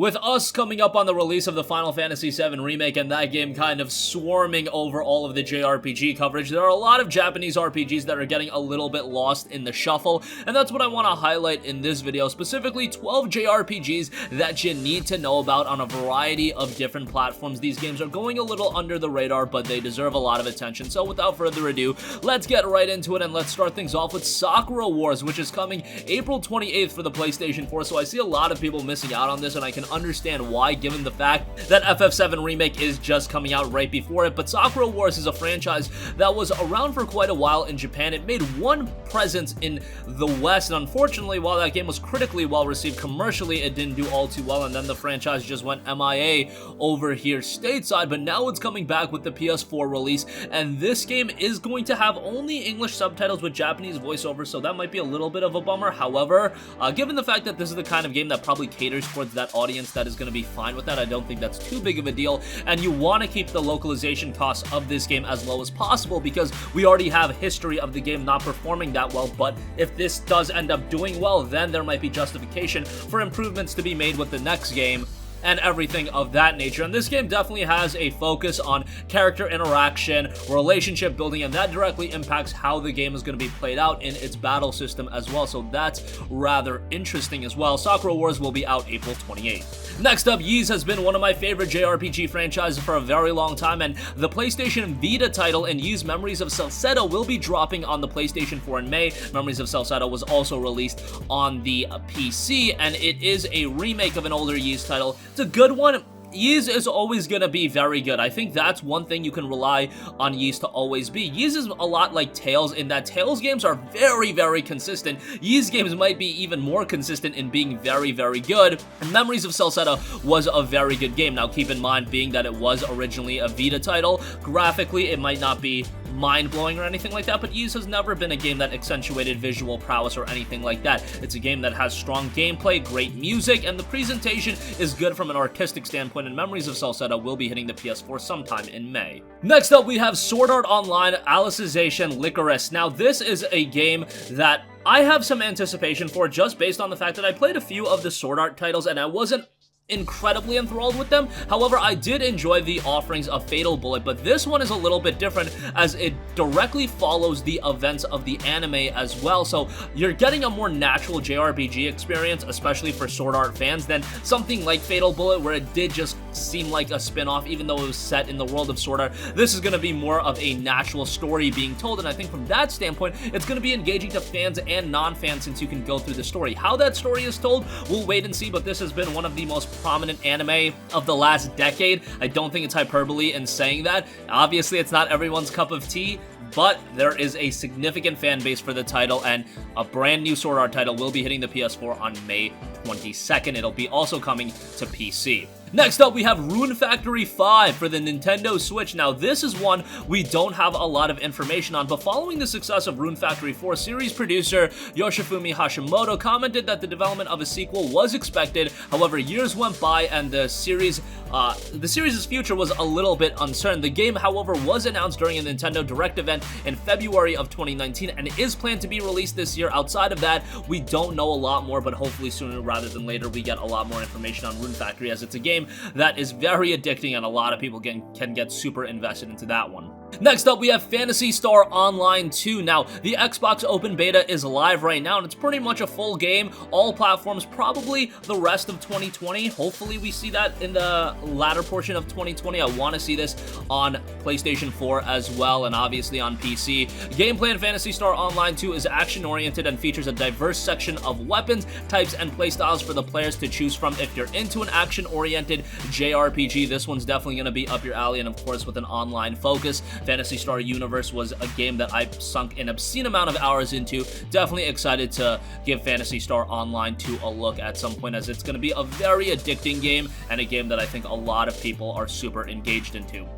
With us coming up on the release of the Final Fantasy VII Remake and that game kind of swarming over all of the JRPG coverage, there are a lot of Japanese RPGs that are getting a little bit lost in the shuffle, and that's what I want to highlight in this video, specifically 12 JRPGs that you need to know about on a variety of different platforms. These games are going a little under the radar, but they deserve a lot of attention, so without further ado, let's get right into it, and let's start things off with Sakura Wars, which is coming April 28th for the PlayStation 4, so I see a lot of people missing out on this, and I can understand why, given the fact that FF7 Remake is just coming out right before it. But Sakura Wars is a franchise that was around for quite a while in Japan. It made one presence in the West, and unfortunately, while that game was critically well received commercially, it didn't do all too well, and then the franchise just went MIA over here stateside. But now it's coming back with the PS4 release, and this game is going to have only English subtitles with Japanese voiceover, so that might be a little bit of a bummer. However, given the fact that this is the kind of game that probably caters towards that audience that is going to be fine with that, I don't think that's too big of a deal, and you want to keep the localization costs of this game as low as possible because we already have history of the game not performing that well. But if this does end up doing well, then there might be justification for improvements to be made with the next game and everything of that nature. And this game definitely has a focus on character interaction, relationship building, and that directly impacts how the game is going to be played out in its battle system as well, so that's rather interesting as well. Sakura Wars will be out April 28th. Next up, Ys has been one of my favorite JRPG franchises for a very long time, and the PlayStation Vita title in Ys Memories of Celceta will be dropping on the PlayStation 4 in May. Memories of Celceta was also released on the PC, and it is a remake of an older Ys title. It's a good one. Ys is always going to be very good. I think that's one thing you can rely on Ys to always be. Ys is a lot like Tales in that Tales games are very, very consistent. Ys games might be even more consistent in being very, very good. And Memories of Celceta was a very good game. Now, keep in mind, being that it was originally a Vita title, graphically it might not be mind-blowing or anything like that, but Ys has never been a game that accentuated visual prowess or anything like that. It's a game that has strong gameplay, great music, and the presentation is good from an artistic standpoint, and Memories of Celceta will be hitting the PS4 sometime in May. Next up, we have Sword Art Online Alicization Lycoris. Now, this is a game that I have some anticipation for just based on the fact that I played a few of the Sword Art titles and I wasn't incredibly enthralled with them. However, I did enjoy the offerings of Fatal Bullet, but this one is a little bit different as it directly follows the events of the anime as well, so you're getting a more natural JRPG experience, especially for Sword Art fans, than something like Fatal Bullet, where it did just seem like a spin-off, even though it was set in the world of Sword Art. This is going to be more of a natural story being told, and I think from that standpoint, it's going to be engaging to fans and non-fans since you can go through the story. How that story is told, we'll wait and see, but this has been one of the most prominent anime of the last decade. I don't think it's hyperbole in saying that. Obviously, it's not everyone's cup of tea, but there is a significant fan base for the title, and a brand new Sword Art title will be hitting the PS4 on May 22nd. It'll be also coming to PC. Next up, we have Rune Factory 5 for the Nintendo Switch. Now, this is one we don't have a lot of information on, but following the success of Rune Factory 4, series producer Yoshifumi Hashimoto commented that the development of a sequel was expected. However, years went by and the series' future was a little bit uncertain. The game, however, was announced during a Nintendo Direct event in February of 2019 and is planned to be released this year. Outside of that, we don't know a lot more, but hopefully sooner rather than later we get a lot more information on Rune Factory, as it's a game that is very addicting and a lot of people can get super invested into that one. Next up, we have Phantasy Star Online 2. Now, the Xbox Open Beta is live right now, and it's pretty much a full game, all platforms, probably the rest of 2020. Hopefully, we see that in the latter portion of 2020. I want to see this on PlayStation 4 as well, and obviously on PC. Gameplay in Phantasy Star Online 2 is action-oriented and features a diverse section of weapons, types, and playstyles for the players to choose from. If you're into an action-oriented JRPG, this one's definitely going to be up your alley, and of course, with an online focus. Phantasy Star Universe was a game that I sunk an obscene amount of hours into. Definitely excited to give Phantasy Star Online 2 a look at some point, as it's going to be a very addicting game and a game that I think a lot of people are super engaged into.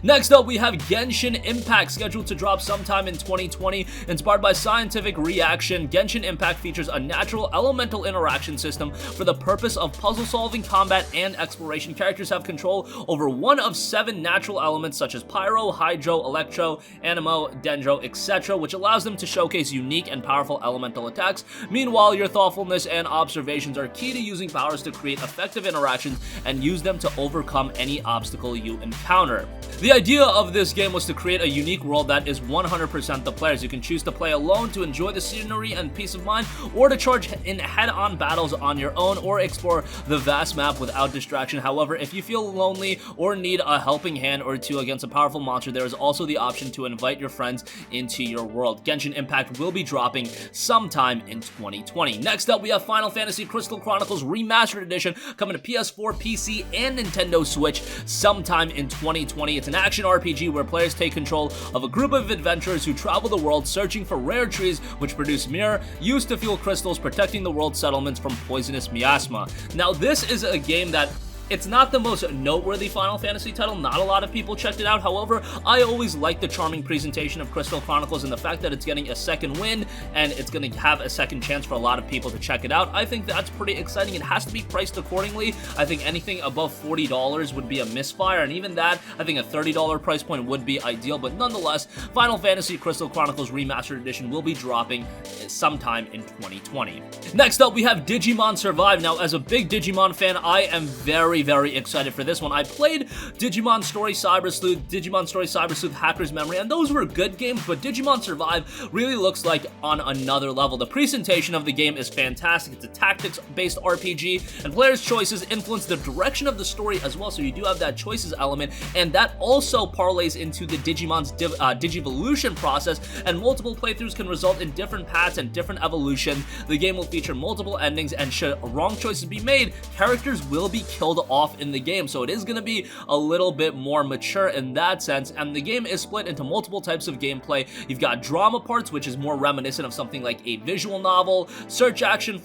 Next up, we have Genshin Impact, scheduled to drop sometime in 2020. Inspired by scientific reaction, Genshin Impact features a natural elemental interaction system for the purpose of puzzle-solving, combat, and exploration. Characters have control over one of 7 natural elements such as Pyro, Hydro, Electro, Animo, Dendro, etc., which allows them to showcase unique and powerful elemental attacks. Meanwhile, your thoughtfulness and observations are key to using powers to create effective interactions and use them to overcome any obstacle you encounter. The idea of this game was to create a unique world that is 100% the players. You can choose to play alone to enjoy the scenery and peace of mind, or to charge in head-on battles on your own, or explore the vast map without distraction. However, if you feel lonely or need a helping hand or two against a powerful monster, there is also the option to invite your friends into your world. Genshin Impact will be dropping sometime in 2020. Next up, we have Final Fantasy Crystal Chronicles Remastered Edition coming to PS4, PC, and Nintendo Switch sometime in 2020. It's an action RPG where players take control of a group of adventurers who travel the world searching for rare trees which produce mirror used to fuel crystals, protecting the world's settlements from poisonous miasma. Now, this is a game that it's not the most noteworthy Final Fantasy title. Not a lot of people checked it out. However, I always like the charming presentation of Crystal Chronicles, and the fact that it's getting a second wind and it's going to have a second chance for a lot of people to check it out. I think that's pretty exciting. It has to be priced accordingly. I think anything above $40 would be a misfire, and even that, I think a $30 price point would be ideal. But nonetheless, Final Fantasy Crystal Chronicles Remastered Edition will be dropping sometime in 2020. Next up, we have Digimon Survive. Now, as a big Digimon fan, I am very excited for this one. I played Digimon Story Cyber Sleuth, Digimon Story Cyber Sleuth Hacker's Memory, and those were good games, but Digimon Survive really looks like on another level. The presentation of the game is fantastic. It's a tactics-based RPG, and players' choices influence the direction of the story as well, so you do have that choices element, and that also parlays into the Digimon's Digivolution process, and multiple playthroughs can result in different paths and different evolutions. The game will feature multiple endings, and should wrong choices be made, characters will be killed off in the game, so it is going to be a little bit more mature in that sense. And the game is split into multiple types of gameplay. You've got drama parts, which is more reminiscent of something like a visual novel, search action,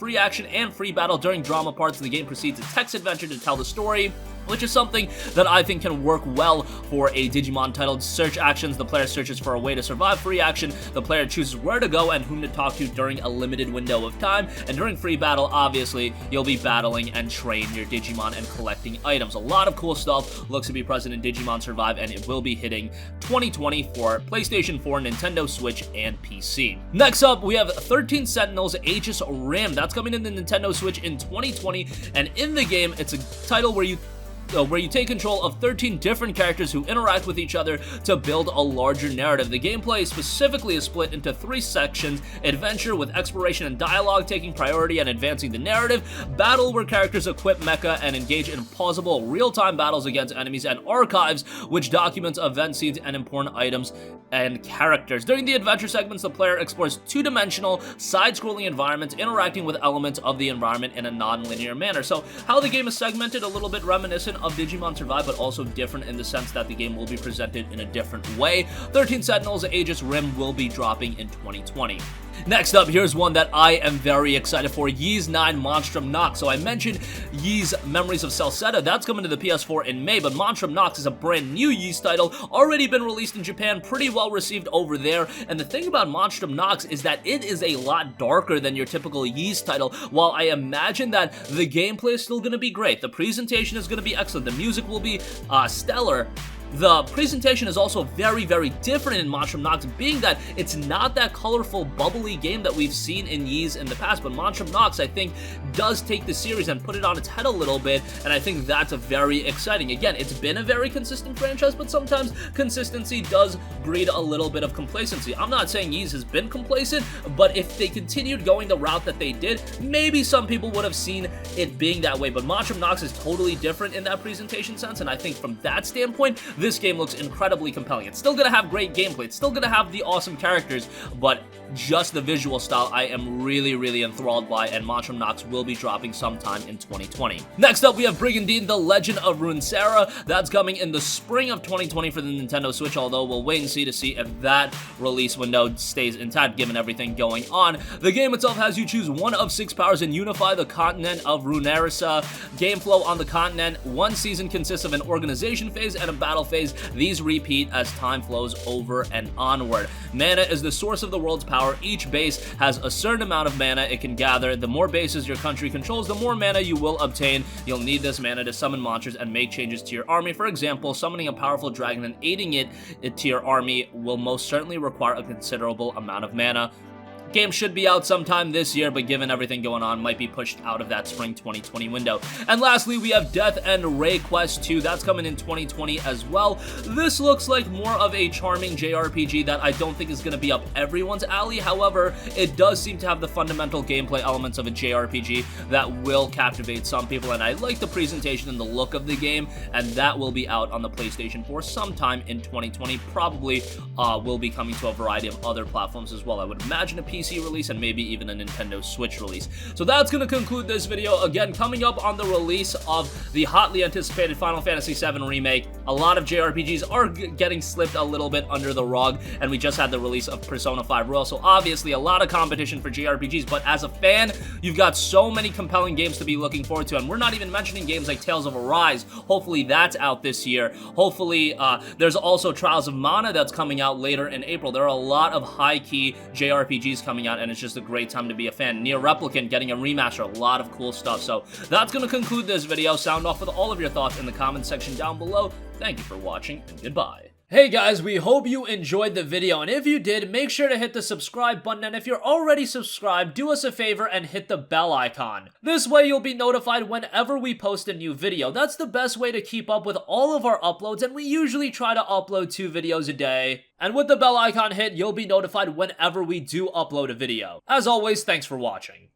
and free battle. During drama parts, the game proceeds a text adventure to tell the story, which is something that I think can work well for a Digimon title. Search actions, the player searches for a way to survive. Free action, the player chooses where to go and whom to talk to during a limited window of time. And during free battle, obviously, you'll be battling and train your Digimon and collecting items. A lot of cool stuff looks to be present in Digimon Survive, and it will be hitting 2020 for PlayStation 4, Nintendo Switch, and PC. Next up, we have 13 Sentinels Aegis Rim. That's coming in the Nintendo Switch in 2020, and in the game, it's a title where you take control of 13 different characters who interact with each other to build a larger narrative. The gameplay specifically is split into 3 sections: adventure with exploration and dialogue taking priority and advancing the narrative, battle where characters equip mecha and engage in plausible real-time battles against enemies, and archives, which documents event scenes and important items and characters. During the adventure segments, the player explores 2-dimensional, side-scrolling environments, interacting with elements of the environment in a non-linear manner. So how the game is segmented, a little bit reminiscent of Digimon Survive, but also different in the sense that the game will be presented in a different way. 13 Sentinels Aegis Rim will be dropping in 2020. Next up, here's one that I am very excited for: Ys 9 Monstrum Nox. So I mentioned Ys Memories of Celceta. That's coming to the PS4 in May, but Monstrum Nox is a brand new Ys title, already been released in Japan, pretty well received over there. And the thing about Monstrum Nox is that it is a lot darker than your typical Ys title. While I imagine that the gameplay is still going to be great, the presentation is going to be excellent, the music will be stellar, the presentation is also very different in Monstrum Nox, being that it's not that colorful, bubbly game that we've seen in Ys in the past, but Monstrum Nox, I think, does take the series and put it on its head a little bit, and I think that's very exciting. Again, it's been a very consistent franchise, but sometimes consistency does breed a little bit of complacency. I'm not saying Ys has been complacent, but if they continued going the route that they did, maybe some people would have seen it being that way, but Monstrum Nox is totally different in that presentation sense, and I think from that standpoint, this game looks incredibly compelling. It's still going to have great gameplay, it's still going to have the awesome characters, but just the visual style I am really enthralled by, and Mottram Knox will be dropping sometime in 2020. Next up, we have Brigandine, The Legend of Runersia. That's coming in the spring of 2020 for the Nintendo Switch, although we'll wait and see if that release window stays intact given everything going on. The game itself has you choose one of 6 powers and unify the continent of Runersia. Game flow on the continent: one season consists of an organization phase and a battle phase. These repeat as time flows over and onward. Mana is the source of the world's power. Each base has a certain amount of mana it can gather. The more bases your country controls, the more mana you will obtain. You'll need this mana to summon monsters and make changes to your army. For example, summoning a powerful dragon and aiding it to your army will most certainly require a considerable amount of mana. Game should be out sometime this year, but given everything going on, might be pushed out of that spring 2020 window. And lastly, we have Death and Ray Quest 2. That's coming in 2020 as well. This looks like more of a charming JRPG that I don't think is going to be up everyone's alley. However, it does seem to have the fundamental gameplay elements of a JRPG that will captivate some people, and I like the presentation and the look of the game, and that will be out on the PlayStation 4 sometime in 2020. Probably will be coming to a variety of other platforms as well. I would imagine a PC release and maybe even a Nintendo Switch release. So that's going to conclude this video. Again, coming up on the release of the hotly anticipated Final Fantasy VII Remake, a lot of JRPGs are getting slipped a little bit under the rug, and we just had the release of Persona 5 Royal, so obviously a lot of competition for JRPGs, but as a fan, you've got so many compelling games to be looking forward to, and we're not even mentioning games like Tales of Arise. Hopefully that's out this year. Hopefully there's also Trials of Mana that's coming out later in April. There are a lot of high-key JRPGs coming out, and it's just a great time to be a fan. Nier Replicant getting a remaster, a lot of cool stuff. So that's going to conclude this video. Sound off with all of your thoughts in the comments section down below. Thank you for watching, and goodbye. Hey guys, we hope you enjoyed the video, and if you did, make sure to hit the subscribe button, and if you're already subscribed, do us a favor and hit the bell icon. This way you'll be notified whenever we post a new video. That's the best way to keep up with all of our uploads, and we usually try to upload 2 videos a day. And with the bell icon hit, you'll be notified whenever we do upload a video. As always, thanks for watching.